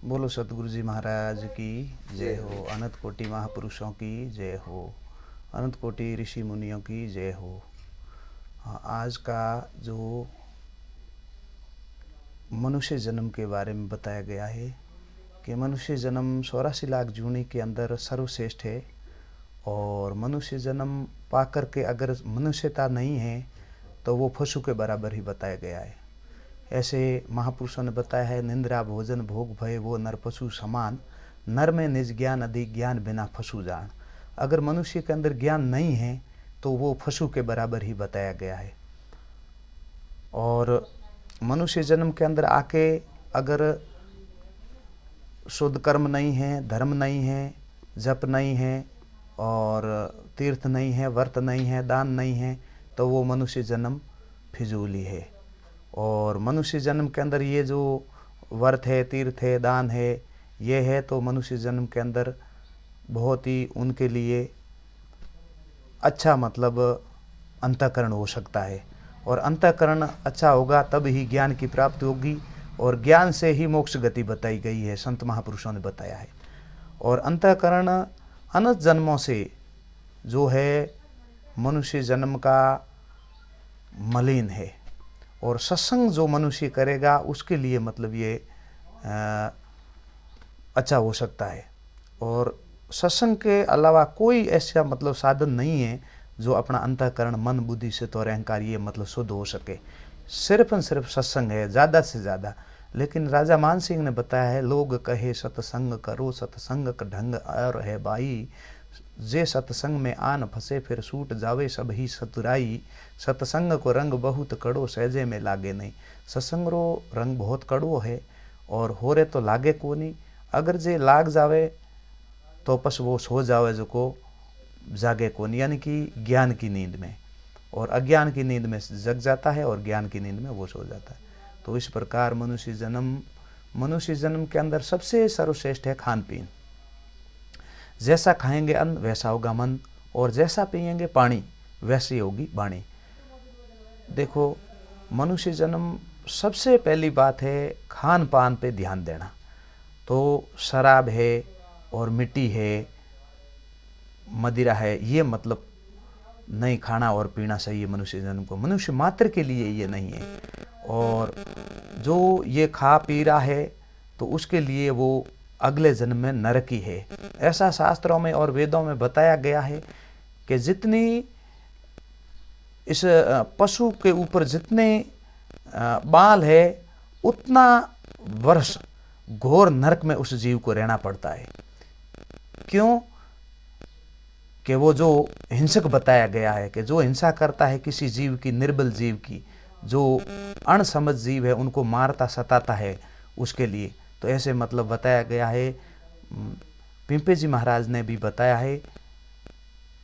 बोलो सतगुरु जी महाराज की जय हो। अनंत कोटि महापुरुषों की जय हो। अनंत कोटि ऋषि मुनियों की जय हो। हाँ, आज का जो मनुष्य जन्म के बारे में बताया गया है कि मनुष्य जन्म 84 लाख जूनी के अंदर सर्वश्रेष्ठ है। और मनुष्य जन्म पाकर के अगर मनुष्यता नहीं है तो वो पशु के बराबर ही बताया गया है। ऐसे महापुरुषों ने बताया है, निंद्रा भोजन भोग भय वो नर पशु समान, नर में निज ज्ञान अधिक ज्ञान बिना पशु जान। अगर मनुष्य के अंदर ज्ञान नहीं है तो वो पशु के बराबर ही बताया गया है। और मनुष्य जन्म के अंदर आके अगर शुद्ध कर्म नहीं है, धर्म नहीं है, जप नहीं है और तीर्थ नहीं है, व्रत नहीं है, दान नहीं है तो वो मनुष्य जन्म फिजूली है। और मनुष्य जन्म के अंदर ये जो व्रत है, तीर्थ है, दान है, ये है तो मनुष्य जन्म के अंदर बहुत ही उनके लिए अच्छा मतलब अंतःकरण हो सकता है। और अंतःकरण अच्छा होगा तब ही ज्ञान की प्राप्ति होगी। और ज्ञान से ही मोक्ष गति बताई गई है, संत महापुरुषों ने बताया है। और अंतःकरण अनंत जन्मों से जो है मनुष्य जन्म का मलिन है। और सत्संग जो मनुष्य करेगा उसके लिए मतलब ये अच्छा हो सकता है। और सत्संग के अलावा कोई ऐसा मतलब साधन नहीं है जो अपना अंतःकरण मन बुद्धि से तो अहंकार ये मतलब शुद्ध हो सके। सिर्फ और सिर्फ सत्संग है ज़्यादा से ज़्यादा। लेकिन राजा मान सिंह ने बताया है, लोग कहे सत्संग करो सत्संग का ढंग और है बाई, जे सत्संग में आन फंसे फिर सूट जावे सब ही सतुराई। सत्संग को रंग बहुत कड़ो सहजे में लागे नहीं। सत्संग रो रंग बहुत कड़ो है और हो रे तो लागे को नहीं। अगर जे लाग जावे तो पस वो सो जावे जो को जागे को नहीं, यानी कि ज्ञान की नींद में। और अज्ञान की नींद में जग जाता है और ज्ञान की नींद में वो सो जाता है। तो इस प्रकार मनुष्य जन्म के अंदर सबसे सर्वश्रेष्ठ है खान पीन। जैसा खाएंगे अन्न वैसा होगा मन, और जैसा पिएंगे पानी वैसी होगी वाणी। देखो, मनुष्य जन्म सबसे पहली बात है खान पान पे ध्यान देना। तो शराब है और मिट्टी है, मदिरा है, ये मतलब नहीं खाना और पीना सही है मनुष्य जन्म को। मनुष्य मात्र के लिए ये नहीं है। और जो ये खा पी रहा है तो उसके लिए वो अगले जन्म में नरकी है। ऐसा शास्त्रों में और वेदों में बताया गया है कि जितनी इस पशु के ऊपर जितने बाल है उतना वर्ष घोर नरक में उस जीव को रहना पड़ता है। क्यों? कि वो जो हिंसक बताया गया है कि जो हिंसा करता है किसी जीव की, निर्बल जीव की, जो अणसमझ जीव है उनको मारता सताता है उसके लिए। तो ऐसे मतलब बताया गया है। पिंपे जी महाराज ने भी बताया है,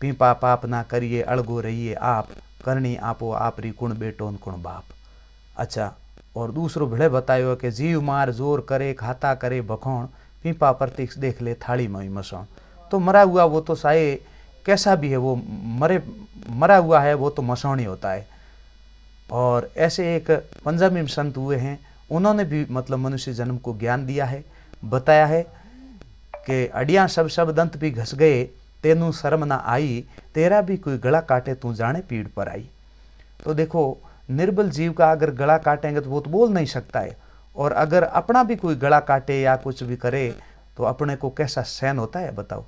पीपा पाप ना करिए अड़गो रहिए आप, करनी आपो आपरी कुण बेटोन कुण बाप। अच्छा, और दूसरो भिड़े बतायो कि जीव मार जोर करे खाता करे बखौण, पीपा प्रतीक देख ले थाली में मसौण। तो मरा हुआ वो तो साये कैसा भी है, वो मरा हुआ है वो तो मसौण ही होता है। और ऐसे एक पंजाबी संत हुए हैं, उन्होंने भी मतलब मनुष्य जन्म को ज्ञान दिया है, बताया है कि अड़ियाँ सब दंत भी घस गए, तेनू शर्म ना आई, तेरा भी कोई गला काटे तू जाने पीड़ पर आई। तो देखो, निर्बल जीव का अगर गला काटेंगे तो वो तो बोल नहीं सकता है। और अगर अपना भी कोई गला काटे या कुछ भी करे तो अपने को कैसा सहन होता है बताओ।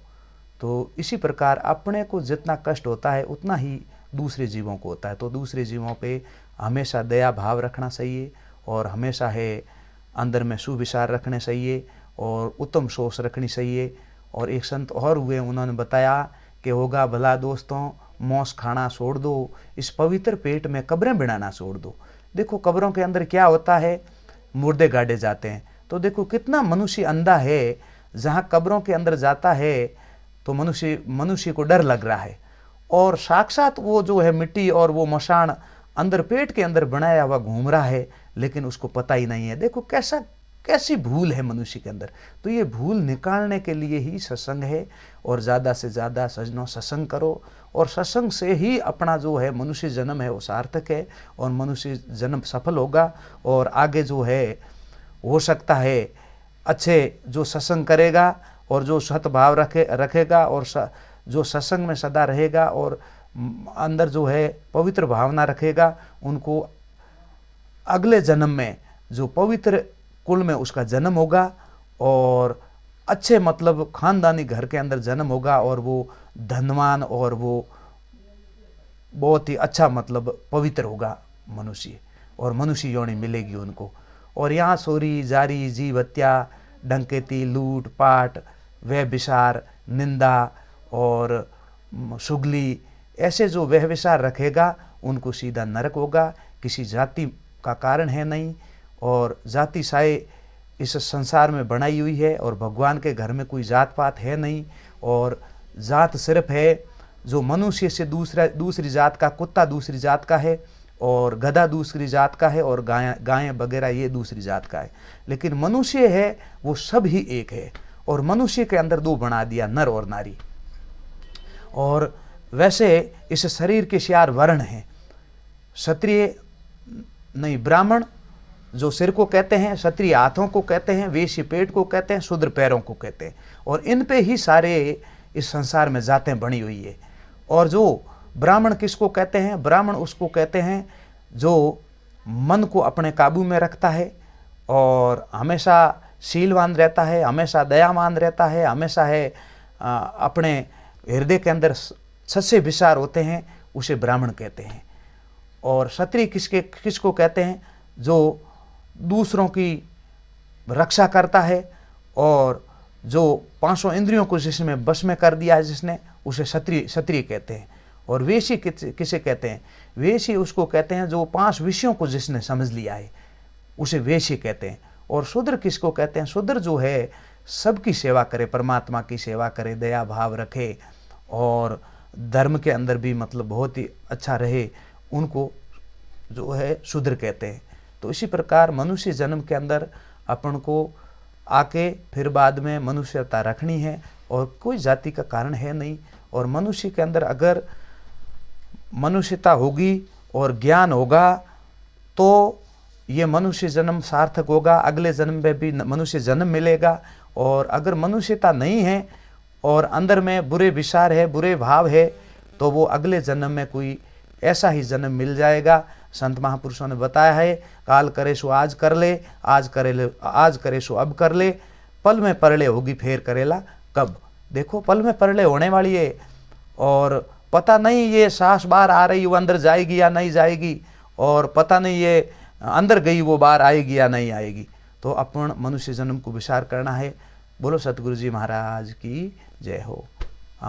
तो इसी प्रकार अपने को जितना कष्ट होता है उतना ही दूसरे जीवों को होता है। तो दूसरे जीवों पे हमेशा दया भाव रखना चाहिए और हमेशा है अंदर में सुविचार रखने चाहिए और उत्तम सोच रखनी चाहिए। और एक संत और हुए, उन्होंने बताया कि होगा भला दोस्तों मौस खाना छोड़ दो, इस पवित्र पेट में कब्रें बनाना छोड़ दो। देखो, कब्रों के अंदर क्या होता है, मुर्दे गाड़े जाते हैं। तो देखो कितना मनुष्य अंधा है, जहाँ कब्रों के अंदर जाता है तो मनुष्य को डर लग रहा है। और साक्षात वो जो है मिट्टी और वो मशान अंदर पेट के अंदर बनाया हुआ घूम रहा है, लेकिन उसको पता ही नहीं है। देखो कैसी भूल है मनुष्य के अंदर। तो ये भूल निकालने के लिए ही सत्संग है। और ज़्यादा से ज़्यादा सजनों सत्संग करो, और सत्संग से ही अपना जो है मनुष्य जन्म है वो सार्थक है और मनुष्य जन्म सफल होगा। और आगे जो है हो सकता है अच्छे जो सत्संग करेगा और जो सतभाव रखेगा और जो सत्संग में सदा रहेगा और अंदर जो है पवित्र भावना रखेगा, उनको अगले जन्म में जो पवित्र कुल में उसका जन्म होगा और अच्छे मतलब खानदानी घर के अंदर जन्म होगा और वो धनवान और वो बहुत ही अच्छा मतलब पवित्र होगा मनुष्य, और मनुष्य योनि मिलेगी उनको। और यहाँ चोरी, जारी, जीव हत्या, डंकेती, लूट पाट, व्यभिचार, निंदा और सुगली, ऐसे जो व्यभिचार रखेगा उनको सीधा नरक होगा। किसी जाति का कारण है नहीं, और जाति साए इस संसार में बनाई हुई है, और भगवान के घर में कोई जात पात है नहीं, और जात सिर्फ है जो मनुष्य से दूसरी जात का, कुत्ता दूसरी जात का है और गधा दूसरी जात का है और गायें वगैरह ये दूसरी जात का है, लेकिन मनुष्य है वो सब ही एक है। और मनुष्य के अंदर दो बना दिया, नर और नारी। और वैसे इस शरीर के 4 वर्ण हैं, क्षत्रिय नहीं, ब्राह्मण जो सिर को कहते हैं, क्षत्रिय हाथों को कहते हैं, वैश्य पेट को कहते हैं, शूद्र पैरों को कहते हैं, और इन पे ही सारे इस संसार में जातें बनी हुई है। और जो ब्राह्मण किसको कहते हैं? ब्राह्मण उसको कहते हैं जो मन को अपने काबू में रखता है और हमेशा शीलवान रहता है, हमेशा दयावान रहता है, हमेशा है अपने हृदय के अंदर सच्चे विचार होते हैं, उसे ब्राह्मण कहते हैं। और क्षत्रिय किसको कहते हैं? जो दूसरों की रक्षा करता है और जो 500 इंद्रियों को जिसमें वश में कर दिया है जिसने, उसे क्षत्रिय कहते हैं। और वेशी किसे कहते हैं? वेशी उसको कहते हैं जो 5 विषयों को जिसने समझ लिया है, उसे वेशी कहते हैं। और शूद्र किसको कहते हैं? शूद्र जो है सबकी सेवा करे, परमात्मा की सेवा करे, दया भाव रखे और धर्म के अंदर भी मतलब बहुत ही अच्छा रहे, उनको जो है शूद्र कहते हैं। तो इसी प्रकार मनुष्य जन्म के अंदर अपन को आके फिर बाद में मनुष्यता रखनी है, और कोई जाति का कारण है नहीं। और मनुष्य के अंदर अगर मनुष्यता होगी और ज्ञान होगा तो ये मनुष्य जन्म सार्थक होगा, अगले जन्म में भी मनुष्य जन्म मिलेगा। और अगर मनुष्यता नहीं है और अंदर में बुरे विचार है, बुरे भाव है, तो वो अगले जन्म में कोई ऐसा ही जन्म मिल जाएगा। संत महापुरुषों ने बताया है, काल करे सो आज कर ले, आज करे सो अब कर ले, पल में परले होगी फेर करेला कब। देखो पल में परले होने वाली है और पता नहीं ये सांस बाहर आ रही वो अंदर जाएगी या नहीं जाएगी, और पता नहीं ये अंदर गई वो बाहर आएगी या नहीं आएगी। तो अपन मनुष्य जन्म को विचार करना है। बोलो सतगुरु जी महाराज की जय हो।